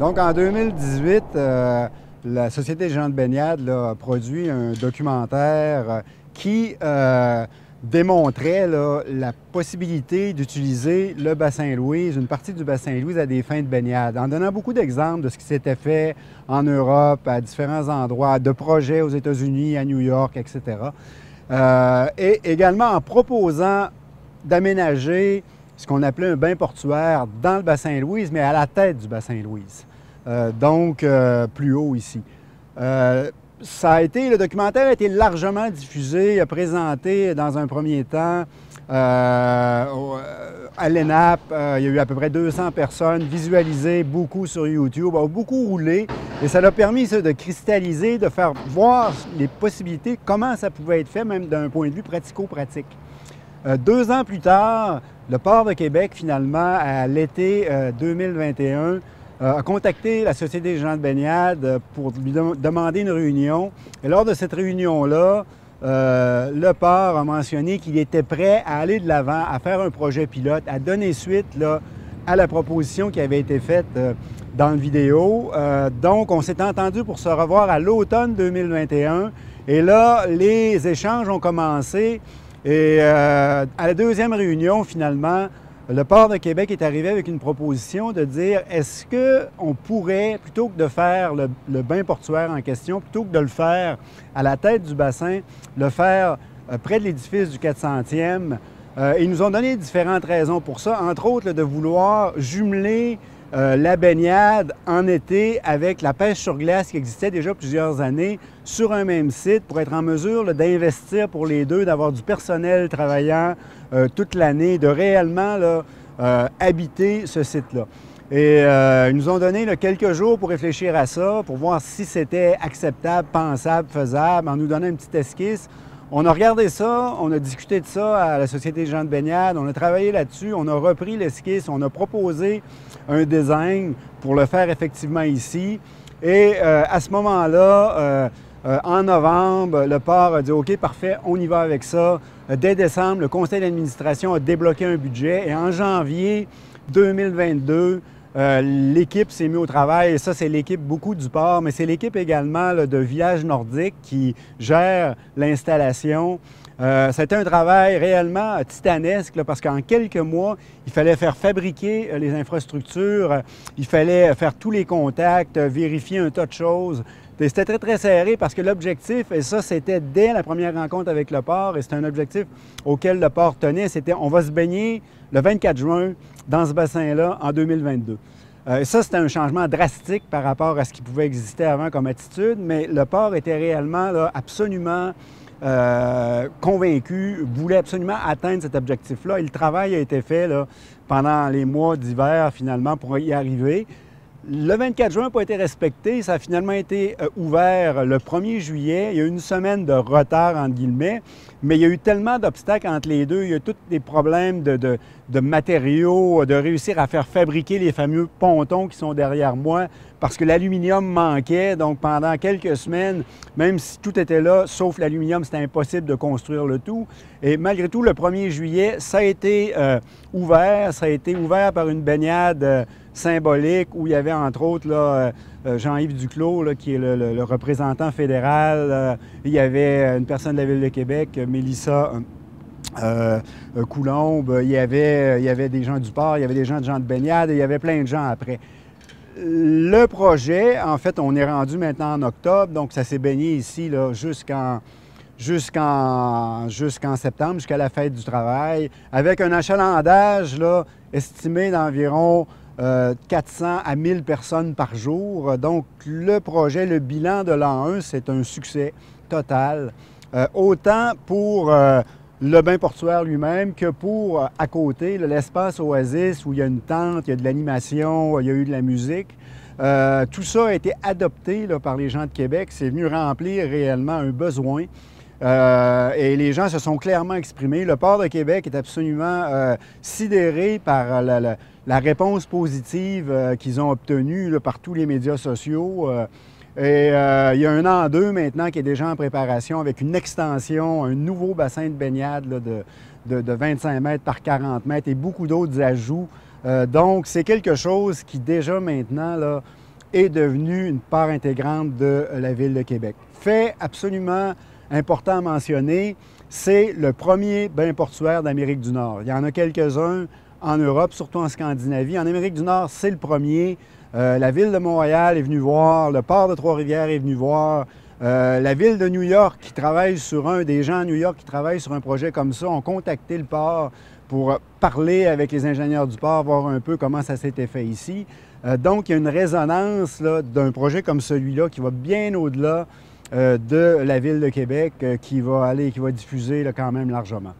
Donc, en 2018, la Société des gens de baignade là, a produit un documentaire qui démontrait là, la possibilité d'utiliser le bassin Louise, une partie du bassin Louise à des fins de baignade, en donnant beaucoup d'exemples de ce qui s'était fait en Europe, à différents endroits, de projets aux États-Unis, à New York, etc. Et également en proposant d'aménager ce qu'on appelait un bain portuaire dans le bassin Louise, mais à la tête du bassin Louise, donc plus haut ici. Le documentaire a été largement diffusé, présenté dans un premier temps à l'ENAP. Il y a eu à peu près 200 personnes visualisées, beaucoup sur YouTube, a beaucoup roulé. Et ça a permis de cristalliser, de faire voir les possibilités, comment ça pouvait être fait, même d'un point de vue pratico-pratique. 2 ans plus tard, le Port de Québec, finalement, à l'été 2021, a contacté la Société des gens de baignade pour lui demander une réunion. Et lors de cette réunion-là, le port a mentionné qu'il était prêt à aller de l'avant, à faire un projet pilote, à donner suite là, à la proposition qui avait été faite dans la vidéo. Donc, on s'est entendu pour se revoir à l'automne 2021. Et là, les échanges ont commencé. Et à la deuxième réunion, finalement, le Port de Québec est arrivé avec une proposition de dire est-ce qu'on pourrait, plutôt que de faire le bain portuaire en question, plutôt que de le faire à la tête du bassin, le faire près de l'édifice du 400e. Ils nous ont donné différentes raisons pour ça, entre autres de vouloir jumeler la baignade en été avec la pêche sur glace qui existait déjà plusieurs années sur un même site pour être en mesure d'investir pour les deux, d'avoir du personnel travaillant toute l'année, de réellement là, habiter ce site-là. Et ils nous ont donné là, quelques jours pour réfléchir à ça, pour voir si c'était acceptable, pensable, faisable, en nous donnant une petite esquisse. On a regardé ça, on a discuté de ça à la Société des gens de baignade, on a travaillé là-dessus, on a repris l'esquisse, on a proposé un design pour le faire effectivement ici. Et à ce moment-là, en novembre, le port a dit « OK, parfait, on y va avec ça ». Dès décembre, le conseil d'administration a débloqué un budget et en janvier 2022, l'équipe s'est mise au travail, et ça, c'est l'équipe beaucoup du port, mais c'est l'équipe également là, de Village Nordique qui gère l'installation. C'était un travail réellement titanesque là, parce qu'en quelques mois, il fallait faire fabriquer les infrastructures, il fallait faire tous les contacts, vérifier un tas de choses. C'était très, très serré parce que l'objectif, et ça, c'était dès la première rencontre avec le port, et c'est un objectif auquel le port tenait, c'était on va se baigner le 24 juin dans ce bassin-là en 2022. Et ça, c'était un changement drastique par rapport à ce qui pouvait exister avant comme attitude, mais le port était réellement là, absolument convaincu, voulait absolument atteindre cet objectif-là. Et le travail a été fait là, pendant les mois d'hiver, finalement, pour y arriver. Le 24 juin n'a pas été respecté. Ça a finalement été ouvert le 1er juillet. Il y a eu une semaine de retard, entre guillemets, mais il y a eu tellement d'obstacles entre les deux. Il y a eu tous des problèmes de matériaux, de réussir à faire fabriquer les fameux pontons qui sont derrière moi parce que l'aluminium manquait. Donc, pendant quelques semaines, même si tout était là, sauf l'aluminium, c'était impossible de construire le tout. Et malgré tout, le 1er juillet, ça a été ouvert. Ça a été ouvert par une baignade symbolique où il y avait entre autres là, Jean-Yves Duclos, là, qui est le représentant fédéral. Il y avait une personne de la Ville de Québec, Mélissa Coulombe. Il y avait des gens du port, il y avait des gens de baignade, et il y avait plein de gens après. Le projet, en fait, on est rendu maintenant en octobre, donc ça s'est baigné ici là, jusqu'en septembre, jusqu'à la fête du travail, avec un achalandage là, estimé d'environ 400 à 1000 personnes par jour. Donc, le projet, le bilan de l'an 1, c'est un succès total, autant pour le bain portuaire lui-même que pour, à côté, l'espace Oasis où il y a une tente, il y a de l'animation, il y a eu de la musique. Tout ça a été adopté là, par les gens de Québec. C'est venu remplir réellement un besoin. Et les gens se sont clairement exprimés. Le Port de Québec est absolument sidéré par la réponse positive qu'ils ont obtenue là, par tous les médias sociaux. Et il y a 1 an, 2 maintenant qui est déjà en préparation avec une extension, un nouveau bassin de baignade là, de 25 mètres par 40 mètres et beaucoup d'autres ajouts. Donc, c'est quelque chose qui déjà maintenant là, est devenu une part intégrante de la Ville de Québec. Fait absolument important à mentionner, c'est le premier bain portuaire d'Amérique du Nord. Il y en a quelques-uns en Europe, surtout en Scandinavie. En Amérique du Nord, c'est le premier. La Ville de Montréal est venue voir, le port de Trois-Rivières est venu voir, la Ville de New York, qui travaille sur des gens à New York qui travaillent sur un projet comme ça, ont contacté le port pour parler avec les ingénieurs du port, voir un peu comment ça s'était fait ici. Donc, il y a une résonance d'un projet comme celui-là qui va bien au-delà de la Ville de Québec, qui va diffuser là, quand même largement.